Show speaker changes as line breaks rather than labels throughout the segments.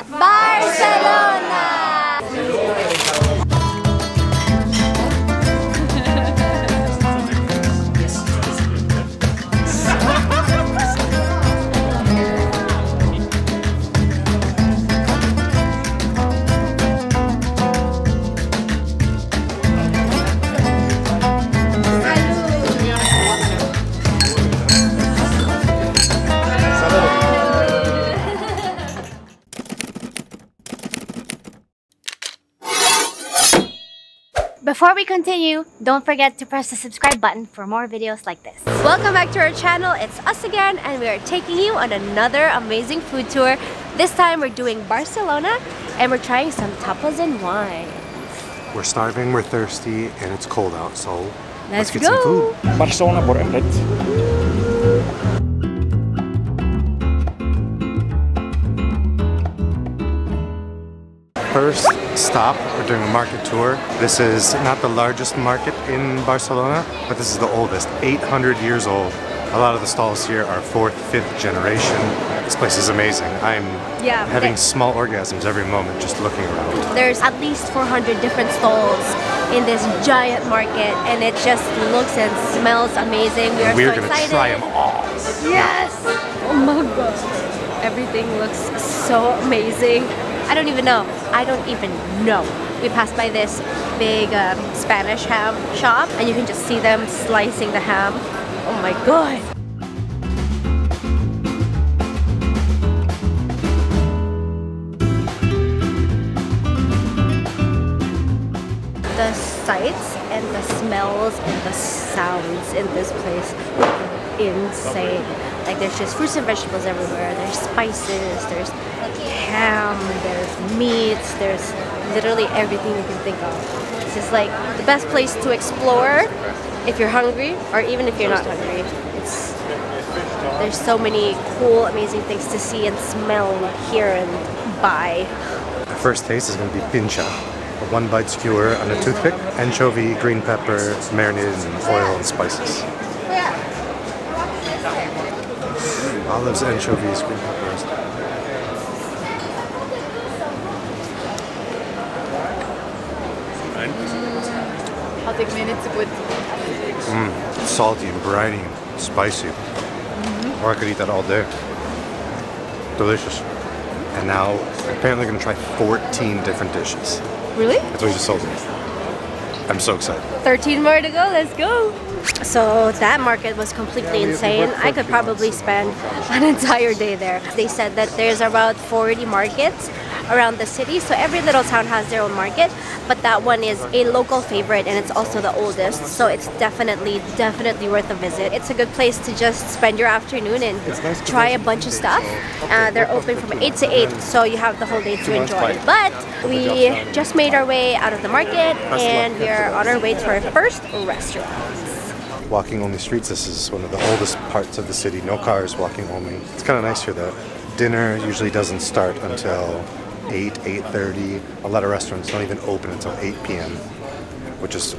Barcelona! Before we continue, don't forget to press the subscribe button for more videos like this. Welcome back to our channel. It's us again, and we are taking you on another amazing food tour. This time we're doing Barcelona, and we're trying some tapas and wine.
We're starving, we're thirsty, and it's cold out, so let's get
go.
some food.
Barcelona por Omelet.
First stop, we're doing a market tour. This is not the largest market in Barcelona, but this is the oldest, 800 years old. A lot of the stalls here are 4th, 5th generation. This place is amazing. I'm having small orgasms every moment just looking around.
There's at least 400 different stalls in this giant market, and it just looks and smells amazing. We're so excited.
Try them all.
Yes! Oh my god. Everything looks so amazing. I don't even know. We passed by this big Spanish ham shop, and you can just see them slicing the ham. Oh my god. The sights and the smells and the sounds in this place are insane. Like, there's just fruits and vegetables everywhere. There's spices, there's ham, there's meats, there's literally everything you can think of. This is like the best place to explore if you're hungry, or even if you're not hungry. There's so many cool, amazing things to see and smell and hear and buy.
The first taste is going to be Pintxo, a one-bite skewer on a toothpick, anchovy, green pepper, marinated in oil and spices. Olives, anchovies, green peppers. Salty and briny and spicy. Or I could eat that all day. Delicious. And now, apparently going to try 14 different dishes.
Really?
That's what you just told me. I'm so excited.
13 more to go, let's go! So that market was completely insane. I could probably spend an entire day there. They said that there's about 40 markets around the city, so every little town has their own market, but that one is a local favorite, and it's also the oldest, so it's definitely worth a visit. It's a good place to just spend your afternoon and try a bunch of stuff. They're open from 8 to 8, so you have the whole day to enjoy. But we just made our way out of the market, and we are on our way to our first restaurant.
Walking only streets. This is one of the oldest parts of the city. No cars, walking only. It's kind of nice here though. Dinner usually doesn't start until 8:30. A lot of restaurants don't even open until 8 p.m., which is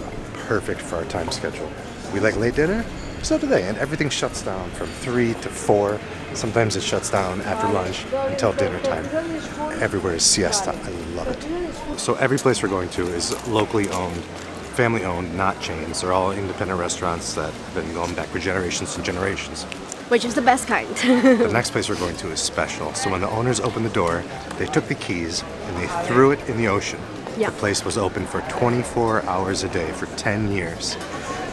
perfect for our time schedule. We like late dinner, so do they, and everything shuts down from 3 to 4. Sometimes it shuts down after lunch until dinner time. Everywhere is siesta. I love it. So every place we're going to is locally owned, family owned, not chains. They're all independent restaurants that have been going back for generations and generations.
Which is the best kind.
The next place we're going to is special. So when the owners opened the door, they took the keys and they threw it in the ocean.
Yeah.
The place was open for 24 hours a day for 10 years.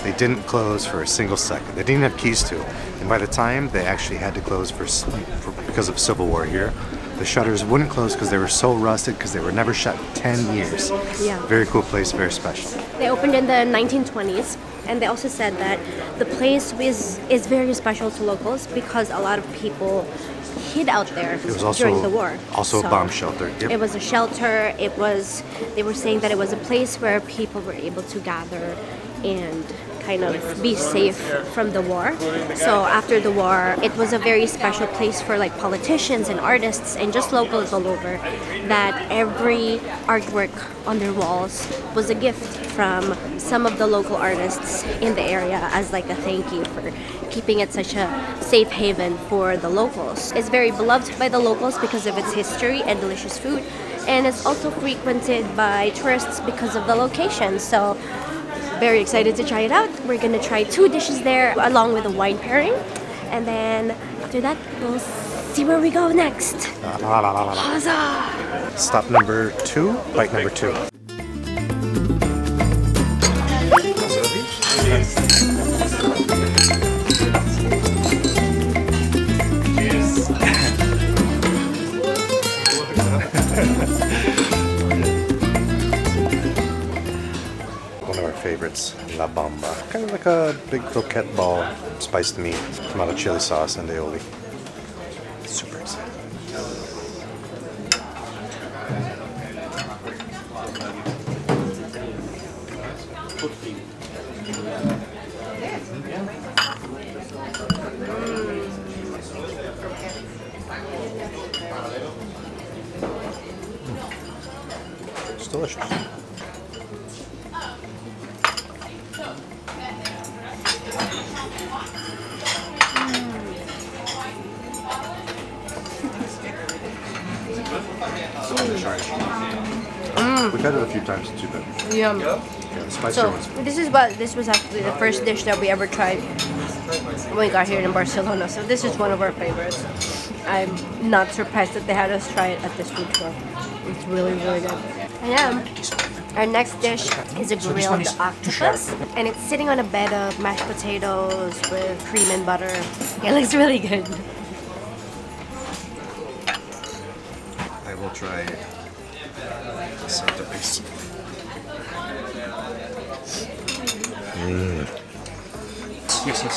They didn't close for a single second. They didn't have keys to. And by the time they actually had to close because of civil war here, the shutters wouldn't close because they were so rusted because they were never shut 10 years.
Yeah.
Very cool place, very special.
They opened in the 1920s, and they also said that the place is very special to locals because a lot of people hid out there during the war.
Also a bomb shelter. Yep.
It was a shelter. They were saying that it was a place where people were able to gather and kind of be safe from the war. So after the war, it was a very special place for like politicians and artists and just locals all over, that every artwork on their walls was a gift from some of the local artists in the area as like a thank you for keeping it such a safe haven for the locals. It's very beloved by the locals because of its history and delicious food, and it's also frequented by tourists because of the location. So very excited to try it out. We're gonna try 2 dishes there along with a wine pairing, and then after that we'll see where we go next. Huzzah!
Stop number 2, bite number 2. One of our favorites, La Bomba. Kind of like a big croquette ball, spiced meat, tomato chili sauce, and aioli. Super excited. It's delicious. We've had it a few times too, but
Yum.
yeah, the spicier
So
ones.
this was actually the first dish that we ever tried when we got here in Barcelona. So this is one of our favorites. I'm not surprised that they had us try it at this food tour. It's really, really good. And our next dish is a grilled octopus, and it's sitting on a bed of mashed potatoes with cream and butter. It looks really good.
I will try the centerpiece.
Yes, yes.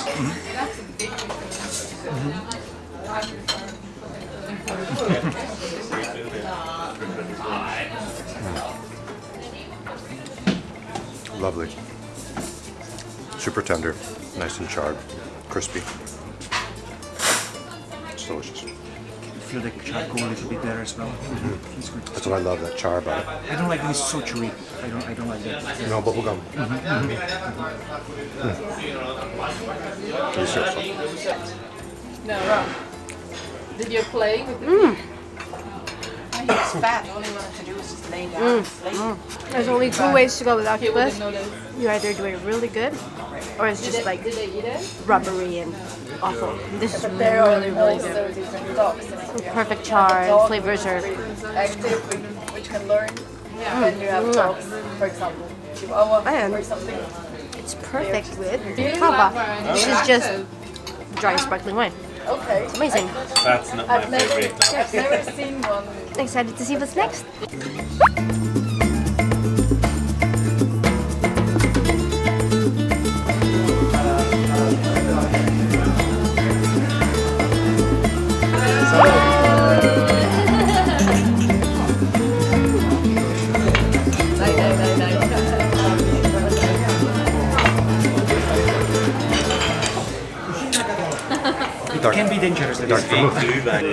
Lovely. Super tender, nice and charred, crispy. It's delicious.
I feel like charcoal a little bit there as well. It's good.
That's what I love, that char about it.
I don't like this so chewy. I don't like that.
No bubblegum. Delicious.
No, did you play with the He's fat. All he wanted to do was just lay down.
There's only 2 ways to go with
He wouldn't
octopus.
know that.
You either do it really good, or it's just like
Did they eat it?
rubbery and awful. This is
There are
really, really
also
good.
different dogs. In here.
Perfect char and flavors are
Active, which can learn. Then you have dogs, for example, Chihuahua
And
or something.
it's perfect with Cava. This is just dry sparkling wine.
Okay.
It's amazing.
That's not my favorite.
I've never seen one.
Excited to see what's next.
It can be dangerous.
Dark vermouth.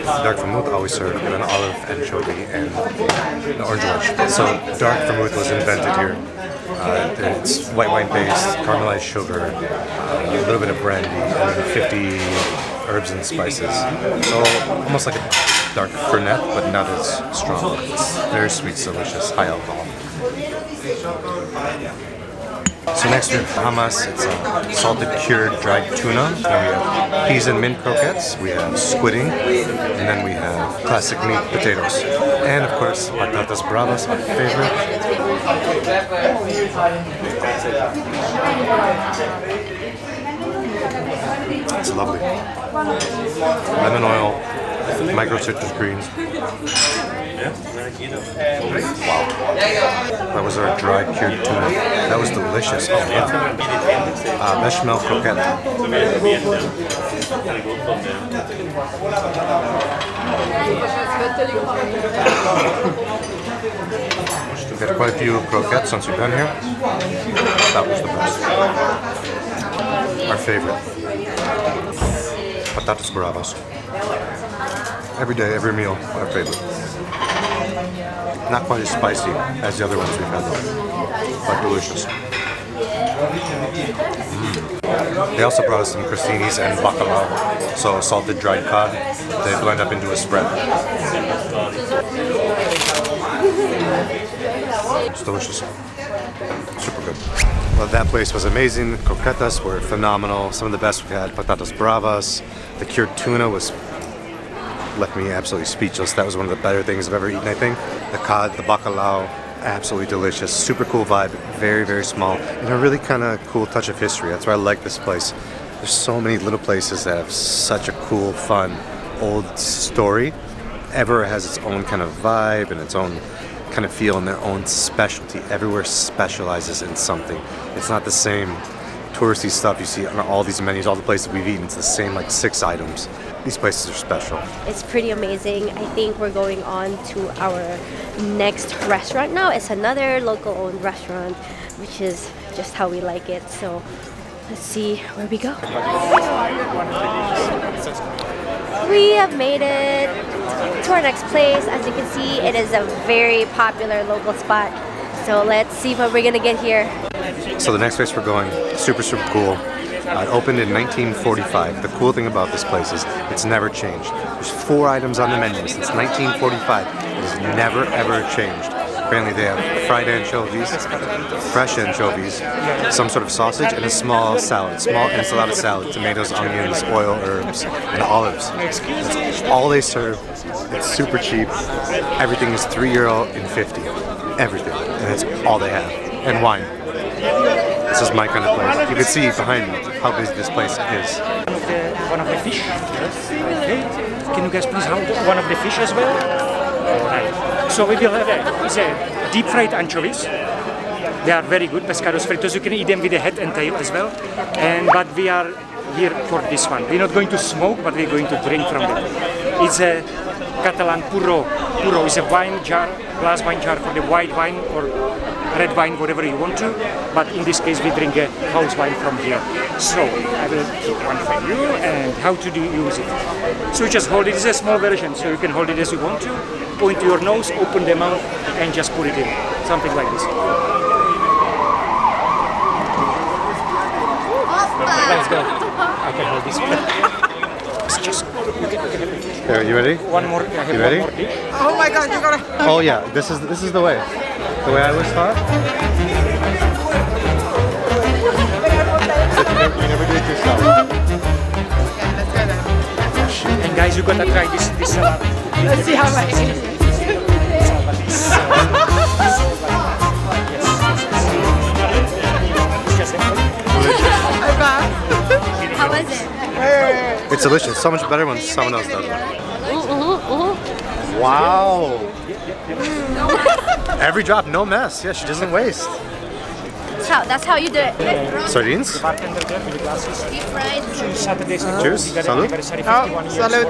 Dark vermouth always served with an olive, anchovy, and an orange wedge. So dark vermouth was invented here. It's white wine based, caramelized sugar, a little bit of brandy, and then 50 herbs and spices. So almost like a dark fernet, but not as strong. It's very sweet, delicious, high alcohol. So next we have Tapas. It's a salted cured dried tuna. Then we have peas and mint croquettes. We have squidding, and then we have classic meat potatoes. And of course, Patatas Bravas, our favorite. It's lovely. Lemon oil, micro citrus greens. Wow. That was our dried cured tuna. That was delicious. Oh, yeah. Bechamel croquette. We've had quite a few croquettes since we've been here. That was the best. our favorite. Patatas Bravas. Every day, every meal, our favorite. Not quite as spicy as the other ones we've had though, but delicious. They also brought us some crostinis and bacalao, so salted dried cod. They blend up into a spread. It's delicious. Super good. Well, that place was amazing. Croquetas were phenomenal. Some of the best we've had. Patatas Bravas. The cured tuna left me absolutely speechless. That was one of the better things I've ever eaten, I think. The cod, the bacalao, absolutely delicious. Super cool vibe. Very, very small. And a really kind of cool touch of history. That's why I like this place. There's so many little places that have such a cool, fun, old story. Everywhere has its own kind of vibe and its own kind of feel and their own specialty. Everywhere specializes in something. It's not the same touristy stuff you see on all these menus, all the places we've eaten. It's the same like 6 items. These places are special.
It's pretty amazing. I think we're going on to our next restaurant now. It's another local owned restaurant, which is just how we like it. So let's see where we go. We have made it to our next place. As you can see, it is a very popular local spot. So let's see what we're gonna get here.
So the next place we're going, super, super cool. It opened in 1945. The cool thing about this place is it's never changed. There's 4 items on the menu since 1945. It has never, ever changed. Apparently they have fried anchovies, fresh anchovies, some sort of sausage, and a small salad. Small enchilada salad, tomatoes, onions, oil, herbs, and olives. That's all they serve. It's super cheap. Everything is €3.50. Everything. And it's all they have. And wine. This is my kind of place. You can see behind me how busy this place is.
One of the fish. Okay. Can you guys please hold one of the fish as well? Right. So we will have a deep fried anchovies. They are very good, pescados fritos. You can eat them with the head and tail as well. But we are here for this one. We're not going to smoke, but we're going to drink from it. It's a Catalan Purro. Purro is a wine jar, glass wine jar for the white wine or red wine, whatever you want to. But in this case, we drink a house wine from here. So I will keep one for you. And how to use it? So you just hold it. It's a small version, so you can hold it as you want to. Point to your nose, open the mouth, and just put it in. Something like this. Let's go. I can hold this. It's just.
Are you ready?
One more.
You ready?
One more dish.
Oh my god, you gotta.
Oh yeah, this is the way. The way I was taught. You never do it yourself.
Yeah, let's go then.
And guys, you gotta try this salad.
Let's see how much it is.
How was it?
It's delicious. So much better when someone else does it. Wow. Every drop, no mess. Yeah, she doesn't waste.
That's how you do it.
Sardines?
Deep fried.
Cheers. Salud.
Oh, salud.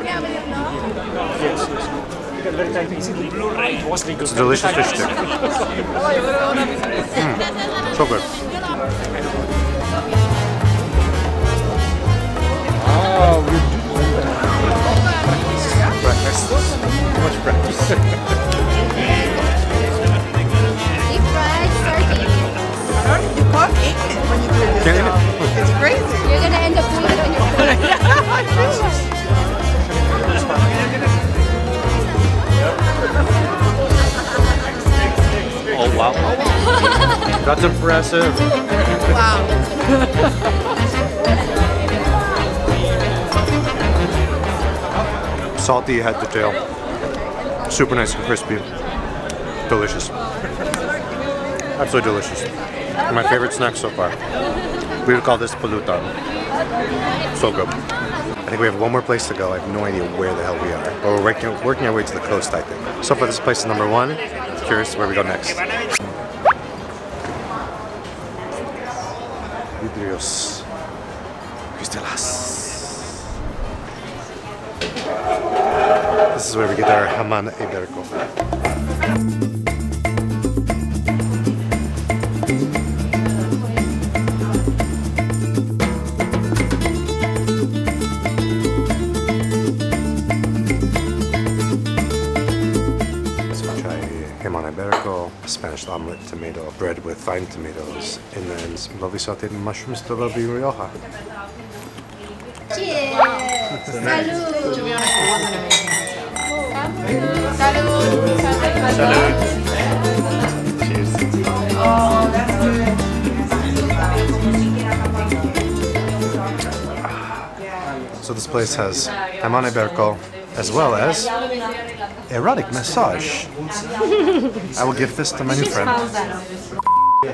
It's a delicious fish stick. So good. Oh, breakfast. Too much breakfast.
Deep fried sardines.
You can't eat it when you do it
Can't eat
yourself.
it?
It's crazy.
You're gonna end up doing it on your food.
Oh wow. That's impressive.
Wow.
Salty head to tail. Super nice and crispy. Delicious. Absolutely delicious. My favorite snack so far. We would call this palutan. So good. I think we have one more place to go. I have no idea where the hell we are. But we're working our way to the coast, I think. So far this place is number 1. Curious where we go next. Vidrios. Cristelas. This is where we get our Jamon Iberico. jamon iberico, Spanish omelet, tomato, bread with fine tomatoes, and then some lovely sauteed mushrooms to lovely rioja.
Cheers! Salud!
To be honest, it wasn't amazing. Salud! Salud! Oh, that's good.
So this place has jamon iberico as well as erotic massage. I will give this to my new friend.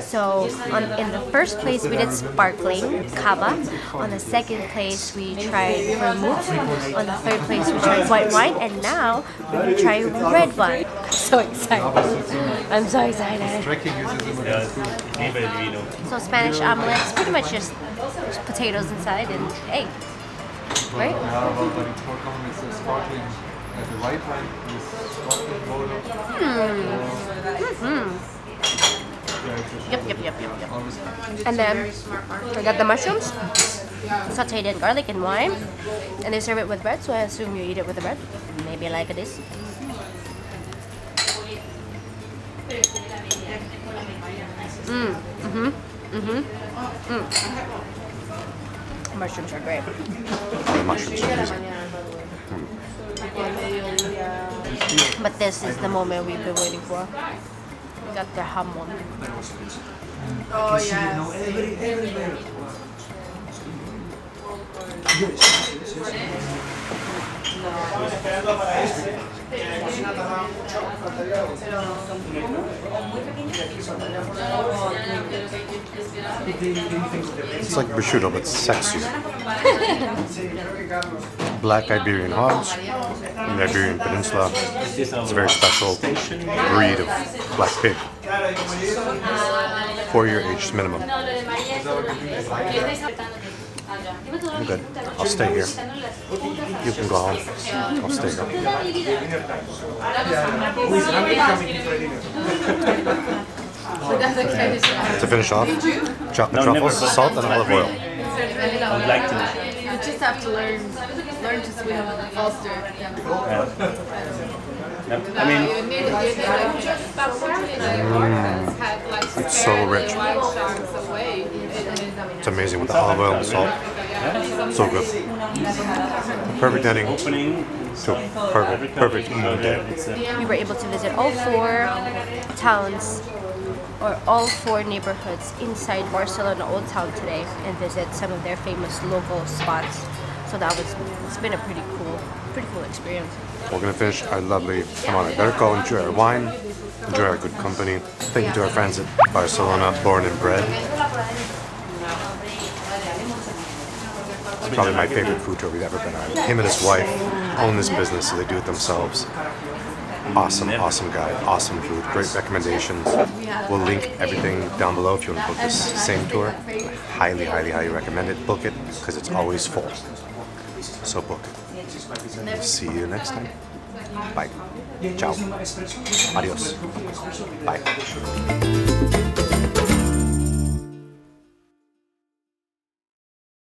So in the first place we did sparkling Cava. On the second place we tried vermouth. On the third place we tried white wine, and now we're going to try red wine. I'm so excited. I'm so excited. So Spanish omelets, pretty much just potatoes inside and egg. Right? Yep. And then I got the mushrooms, sauteed in garlic and wine, and they serve it with bread, so I assume you eat it with the bread. Maybe like this. Mushrooms are great.
The mushrooms are amazing.
But this is the moment we've been waiting for. We got the jamon.
Oh, yes.
It's like prosciutto, but sexier. Black Iberian hogs in the Iberian Peninsula. It's a very special breed of black pig. 4-year aged minimum. I'm good. I'll stay here. You can go home. I'll stay here. To finish off, chocolate truffles, salt, and olive oil.
I would like to.
You just have to learn to swim faster.
I mean,
it's so rich. It's amazing with the olive oil and salt. So good. Perfect ending to a perfect eating day.
We were able to visit all 4 towns or all 4 neighborhoods inside Barcelona Old Town today and visit some of their famous local spots. So it's been a pretty cool experience.
We're going to finish our lovely jamon iberico, enjoy our wine, enjoy our good company. Thank you to our friends at Barcelona, born and bred. It's probably my favorite food tour we've ever been on. Him and his wife own this business, so they do it themselves. Awesome guy, awesome food, great recommendations. We'll link everything down below if you want to book this same tour. I highly recommend it. Book it, because it's always full. So book it. See you next time. Bye. Ciao. Adios. Bye.